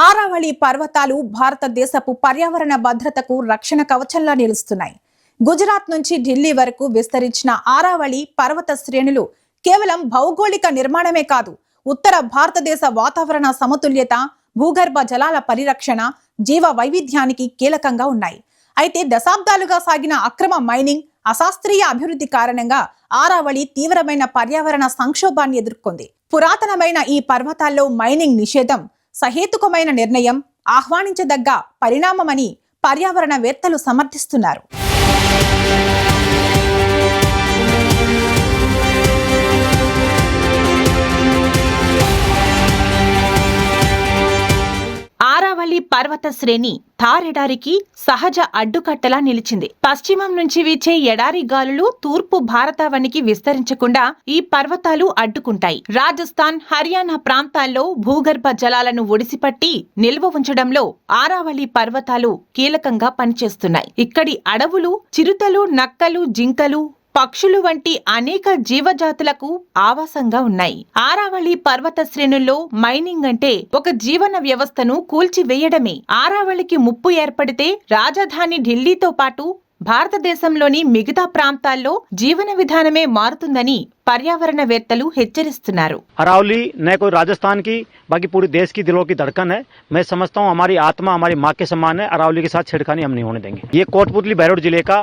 ఆరావళి పర్వతాలు భారతదేశపు పర్యావరణ భద్రతకు రక్షణ కవచంలా నిలుస్తున్నాయి. గుజరాత్ నుంచి ఢిల్లీ వరకు విస్తరించిన ఆరావళి పర్వత శ్రేణులు కేవలం భౌగోళిక నిర్మాణమే కాదు, ఉత్తర భారతదేశ వాతావరణ సమతుల్యత, భూగర్భ జలాల పరిరక్షణ, జీవ వైవిధ్యానికి కీలకంగా ఉన్నాయి. అయితే దశాబ్దాలుగా సాగిన అక్రమ మైనింగ్, అశాస్త్రీయ అభివృద్ధి కారణంగా ఆరావళి తీవ్రమైన పర్యావరణ సంక్షోభాన్ని ఎదుర్కొంది. పురాతనమైన ఈ పర్వతాల్లో మైనింగ్ నిషేధం సహేతుకమైన నిర్ణయం, ఆహ్వానించదగ్గ పరిణామమని పర్యావరణవేత్తలు సమర్థిస్తున్నారు. ఆరావళి పర్వత శ్రేణి థార్ ఎడారికి సహజ అడ్డుకట్టలా నిలిచింది. పశ్చిమం నుంచి వీచే ఎడారి గాలులు తూర్పు భారతావనికి విస్తరించకుండా ఈ పర్వతాలు అడ్డుకుంటాయి. రాజస్థాన్, హర్యానా ప్రాంతాల్లో భూగర్భ జలాలను ఒడిసిపట్టి నిల్వ ఉంచడంలో ఆరావళి పర్వతాలు కీలకంగా పనిచేస్తున్నాయి. ఇక్కడి అడవులు చిరుతలు, నక్కలు, జింకలు, పక్షులు వంటి అనేక జీవజాతులకు ఆవాసంగా ఉన్నాయి. ఆరావళి పర్వత శ్రేణుల్లో మైనింగ్ అంటే ఒక జీవన వ్యవస్థను కూల్చివేయడమే. ఆరావళికి ముప్పు ఏర్పడితే రాజధాని ఢిల్లీతో పాటు భారతదేశంలోని మిగతా ప్రాంతాల్లో జీవన విధానమే మారుతుందని पर्यावरणवेत्तलू हेच्चरिस्तुन्नारु। अरावली न कोई राजस्थान की बाकी पूरे देश की दिलों की धड़कन है। मैं समझता हूँ हमारी आत्मा हमारी माँ के समान है। अरावली के साथ छेड़खानी हम नहीं होने देंगे। ये कोटपुतली बहरोड जिले का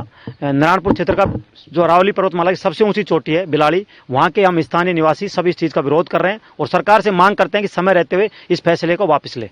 नारायणपुर क्षेत्र का जो अरावली पर्वतमाला की सबसे ऊंची चोटी है बिलाड़ी, वहाँ के हम स्थानीय निवासी सब इस चीज का विरोध कर रहे हैं और सरकार से मांग करते हैं कि समय रहते हुए इस फैसले को वापस ले।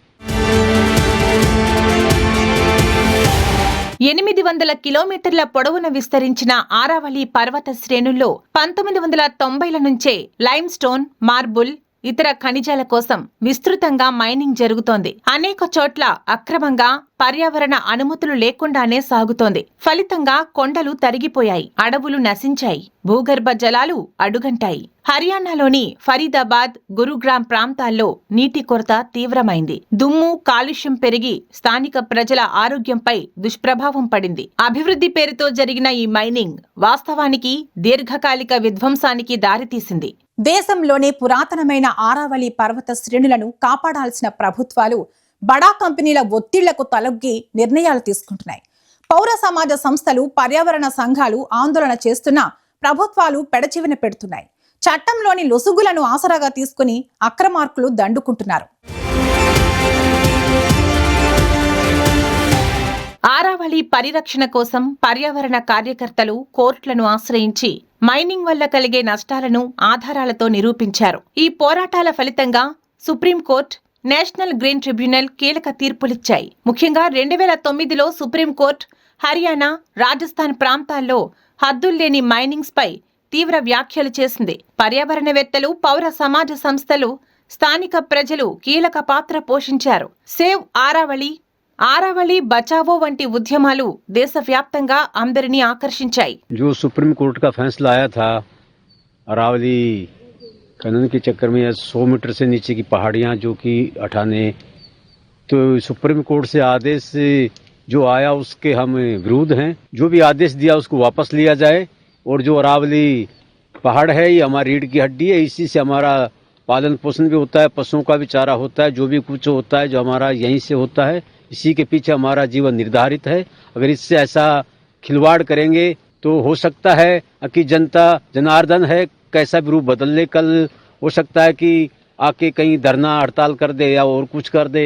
800 కిలోమీటర్ల పొడవున విస్తరించిన ఆరావళి పర్వత శ్రేణుల్లో 1990ల నుంచే లైమ్ స్టోన్, మార్బుల్, ఇతర ఖనిజాల కోసం విస్తృతంగా మైనింగ్ జరుగుతోంది. అనేక చోట్ల అక్రమంగా పర్యావరణ అనుమతులు లేకుండానే సాగుతోంది. ఫలితంగా కొండలు తరిగిపోయాయి, అడవులు నశించాయి, భూగర్భ జలాలు అడుగంటాయి. హర్యానాలోని ఫరీదాబాద్, గురుగ్రామ్ ప్రాంతాల్లో నీటి కొరత తీవ్రమైంది. దుమ్ము, కాలుష్యం పెరిగి స్థానిక ప్రజల ఆరోగ్యంపై దుష్ప్రభావం పడింది. అభివృద్ధి పేరుతో జరిగిన ఈ మైనింగ్ వాస్తవానికి దీర్ఘకాలిక విధ్వంసానికి దారితీసింది. దేశంలోనే పురాతనమైన ఆరావళి పర్వత శ్రేణులను కాపాడాల్సిన ప్రభుత్వాలు బడా కంపెనీల ఒత్తిళ్లకు తలొగ్గి నిర్ణయాలు తీసుకుంటున్నాయి. పౌర సమాజ సంస్థలు, పర్యావరణ సంఘాలు ఆందోళన చేస్తున్నా ప్రభుత్వాలు పెడచెవిన పెడుతున్నాయి. చట్టంలోని లొసుగులను ఆసరాగా తీసుకుని అక్రమార్కులు దండుకుంటున్నారు. ఆరావళి పరిరక్షణ కోసం పర్యావరణ కార్యకర్తలు కోర్టులను ఆశ్రయించి మైనింగ్ వల్ల కలిగే నష్టాలను ఆధారాలతో నిరూపించారు. ఈ పోరాటాల ఫలితంగా సుప్రీంకోర్టు, నేషనల్ గ్రీన్ ట్రిబ్యునల్ కీలక తీర్పులిచ్చాయి. ముఖ్యంగా 2009లో సుప్రీంకోర్టు హర్యానా, రాజస్థాన్ ప్రాంతాల్లో హద్దుల్లేని మైనింగ్స్ పై తీవ్ర వ్యాఖ్యలు చేసింది. పర్యావరణవేత్తలు, పౌర సమాజ సంస్థలు, స్థానిక ప్రజలు కీలక పాత్ర పోషించారు. సేవ్ ఆరావళి, आरावली बचावो वंटी उद्यमालू देशव्याप्तंगा अंदरिनी आकर्षिंचाई। जो सुप्रीम कोर्ट का फैसला आया था अरावली खनन के चक्कर में 100 मीटर से नीचे की पहाड़ियां जो कि हटाने, तो सुप्रीम कोर्ट से आदेश जो आया उसके हम विरोध हैं। जो भी आदेश दिया उसको वापस लिया जाए और जो अरावली पहाड़ है ये हमारी रीढ़ की हड्डी है, इसी से हमारा पालन पोषण भी होता है, पशुओं का भी चारा होता है, जो भी कुछ होता है जो हमारा यहीं से होता है, इसी के पीछे हमारा जीवन निर्धारित है। अगर इससे ऐसा खिलवाड़ करेंगे तो हो सकता है कि जनता जनार्दन है कैसा भी रूप बदल ले। कल हो सकता है कि आके कहीं धरना हड़ताल कर दे या और कुछ कर दे।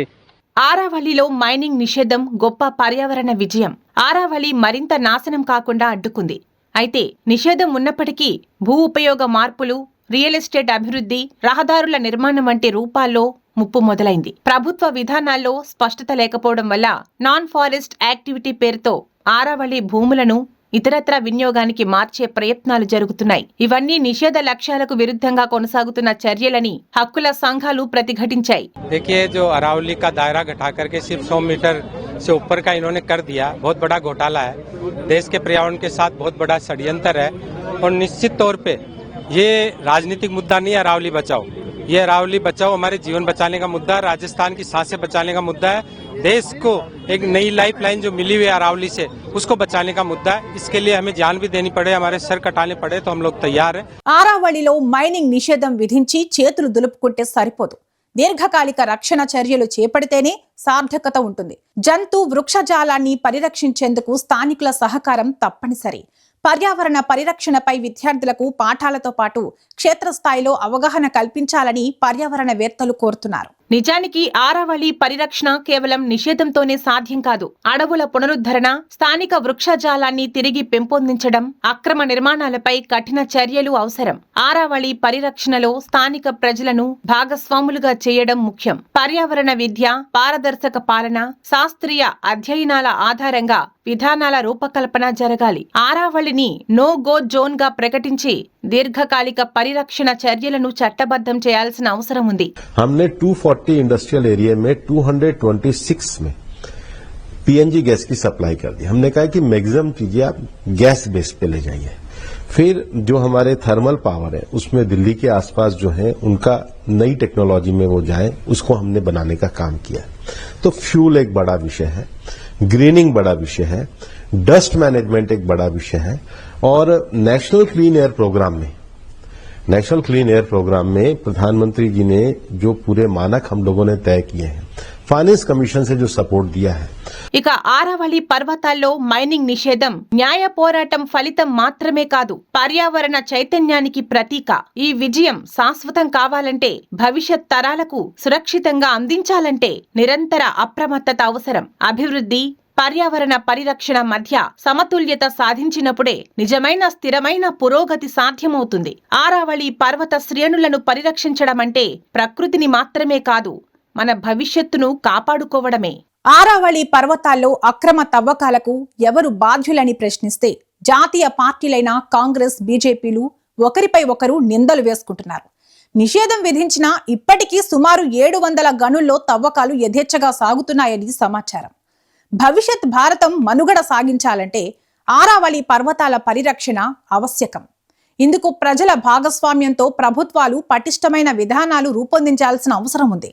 ఆరావళిలో మైనింగ్ నిషేధం గొప్ప పర్యావరణ విజయం. ఆరావళి మరింత నాశనం కాకుండా అడ్డుకుంది. అయితే నిషేధం ఉన్నప్పటికీ భూ ఉపయోగ మార్పులు, రియల్ ఎస్టేట్ అభివృద్ధి, రహదారుల నిర్మాణం వంటి రూపాల్లో ముప్పు మొదలైంది. ప్రభుత్వ విధానాల్లో స్పష్టత లేకపోవడం వల్ల నాన్ ఫారెస్ట్ యాక్టివిటీ పేరుతో ఆరావళి భూములను ఇతరత్ర వినియోగానికి మార్చే ప్రయత్నాలు జరుగుతున్నాయి. ఇవన్నీ నిషేధ లక్ష్యాలకు విరుద్ధంగా కొనసాగుతున్న చర్యలని హక్కుల సంఘాలు ప్రతిఘటించాయి. देखिए जो अरावली का दायरा घटा करके सिर्फ 100 मीटर से ऊपर का इन्होंने कर दिया, बहुत बड़ा घोटाला है। देश के पर्यावरण के साथ बहुत बड़ा षड्यंत्र है और निश्चित तौर पे ये राजनीतिक मुद्दा नहीं है अरावली बचाओ। ये अरावली बचाओ हमारे जीवन बचाने का मुद्दा है, राजस्थान की सांसें बचाने का मुद्दा है, देश को एक नई लाइफ लाइन जो मिली हुई है अरावली से उसको बचाने का मुद्दा है। इसके लिए हमें जान भी देनी पड़े, हमारे सर कटाने पड़े तो हम लोग तैयार हैं। ఆరావళిలో మైనింగ్ నిషేధం విధించి చేతులు దులుపుకుంటే సరిపోదు. దీర్ఘకాలిక రక్షణ చర్యలు చేపడితేనే సార్థకత ఉంటుంది. జంతు వృక్షజాలాన్ని పరిరక్షించేందుకు స్థానికుల సహకారం తప్పనిసరి. పర్యావరణ పరిరక్షణపై విద్యార్థులకు పాఠాలతో పాటు క్షేత్రస్థాయిలో అవగాహన కల్పించాలని పర్యావరణవేత్తలు కోరుతున్నారు. నిజానికి ఆరావళి పరిరక్షణ కేవలం నిషేధంతోనే సాధ్యం కాదు. అడవుల పునరుద్ధరణ, స్థానిక వృక్షజాలాన్ని తిరిగి పెంపొందించడం, అక్రమ నిర్మాణాలపై కఠిన చర్యలు అవసరం. ఆరావళి పరిరక్షణలో స్థానిక ప్రజలను భాగస్వాములుగా చేయడం ముఖ్యం. పర్యావరణ విద్య, పారదర్శక పాలన, శాస్త్రీయ అధ్యయనాల ఆధారంగా విధానాల రూపకల్పన జరగాలి. ఆరావళిని నో గో జోన్ గా ప్రకటించి దీర్ఘకాలిక పరిరక్షణ చర్యలను చట్టబద్ధం చేయాల్సిన అవసరం ఉంది. हमने 240 इंडस्ट्रियल एरिया में 226 में पीएनजी गैस की सप्लाई कर दी. हमने कहा कि मैक्सिमम चीजें आप गैस बेस पे ले जाइए. फिर जो हमारे थर्मल पावर है उसमें दिल्ली के आसपास जो है उनका नई टेक्नोलॉजी में वो जाए, उसको हमने बनाने का काम किया. तो फ्यूल एक बड़ा विषय है, ग्रीनिंग बड़ा विषय है, डस्ट मैनेजमेंट एक बड़ा विषय है, और नेशनल क्लीन एयर प्रोग्राम में प्रधानमंत्री जी ने जो पूरे मानक हम लोगों ने तय किए हैं, फाइनेंस कमीशन से जो सपोर्ट दिया है. ఇక ఆరావళి పర్వతాల్లో మైనింగ్ నిషేధం న్యాయ పోరాటం ఫలితం మాత్రమే కాదు, పర్యావరణ చైతన్యానికి ప్రతీక. ఈ విజయం శాశ్వతం కావాలంటే, భవిష్యత్ తరాలకు సురక్షితంగా అందించాలంటే నిరంతర అప్రమత్తత అవసరం. అభివృద్ధి, పర్యావరణ పరిరక్షణ మధ్య సమతుల్యత సాధించినప్పుడే నిజమైన స్థిరమైన పురోగతి సాధ్యమవుతుంది. ఆరావళి పర్వత శ్రేణులను పరిరక్షించడం అంటే ప్రకృతిని మాత్రమే కాదు, మన భవిష్యత్తును కాపాడుకోవడమే. ఆరావళి పర్వతాల్లో అక్రమ తవ్వకాలకు ఎవరు బాధ్యులని ప్రశ్నిస్తే జాతీయ పార్టీలైన కాంగ్రెస్, బీజేపీలు ఒకరిపై ఒకరు నిందలు వేసుకుంటున్నారు. నిషేధం విధించినా ఇప్పటికీ సుమారు 700 గనుల్లో తవ్వకాలు యథేచ్ఛగా సాగుతున్నాయని సమాచారం. భవిష్యత్ భారతం మనుగడ సాగించాలంటే ఆరావళి పర్వతాల పరిరక్షణ ఆవశ్యకం. ఇందుకు ప్రజల భాగస్వామ్యంతో ప్రభుత్వాలు పటిష్టమైన విధానాలు రూపొందించాల్సిన అవసరం ఉంది.